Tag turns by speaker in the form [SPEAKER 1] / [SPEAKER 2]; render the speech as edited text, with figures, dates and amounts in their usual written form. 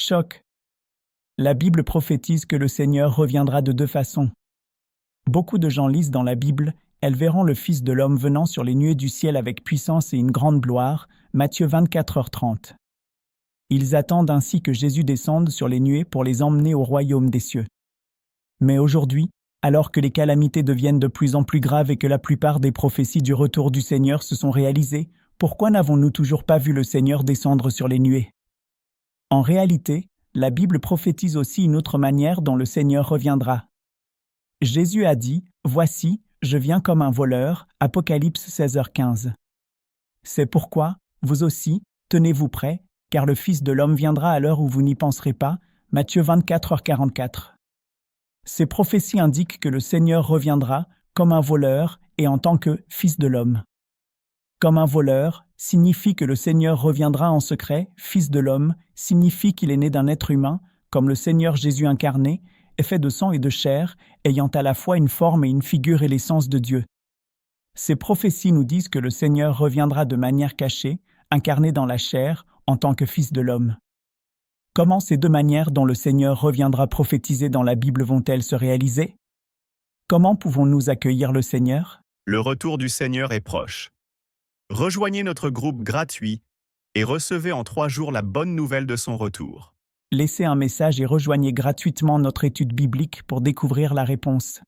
[SPEAKER 1] Choc. La Bible prophétise que le Seigneur reviendra de deux façons. Beaucoup de gens lisent dans la Bible « Elles verront le Fils de l'homme venant sur les nuées du ciel avec puissance et une grande gloire » Matthieu 24h30. Ils attendent ainsi que Jésus descende sur les nuées pour les emmener au royaume des cieux. Mais aujourd'hui, alors que les calamités deviennent de plus en plus graves et que la plupart des prophéties du retour du Seigneur se sont réalisées, pourquoi n'avons-nous toujours pas vu le Seigneur descendre sur les nuées? En réalité, la Bible prophétise aussi une autre manière dont le Seigneur reviendra. Jésus a dit « Voici, je viens comme un voleur » Apocalypse 16h15. C'est pourquoi, vous aussi, tenez-vous prêts, car le Fils de l'homme viendra à l'heure où vous n'y penserez pas, Matthieu 24h44. Ces prophéties indiquent que le Seigneur reviendra comme un voleur et en tant que Fils de l'homme. Comme un voleur signifie que le Seigneur reviendra en secret, Fils de l'homme signifie qu'il est né d'un être humain, comme le Seigneur Jésus incarné, est fait de sang et de chair, ayant à la fois une forme et une figure et l'essence de Dieu. Ces prophéties nous disent que le Seigneur reviendra de manière cachée, incarné dans la chair, en tant que Fils de l'homme. Comment ces deux manières dont le Seigneur reviendra prophétisées dans la Bible vont-elles se réaliser? Comment pouvons-nous accueillir le Seigneur?
[SPEAKER 2] Le retour du Seigneur est proche. Rejoignez notre groupe gratuit et recevez en 3 jours la bonne nouvelle de son retour.
[SPEAKER 1] Laissez un message et rejoignez gratuitement notre étude biblique pour découvrir la réponse.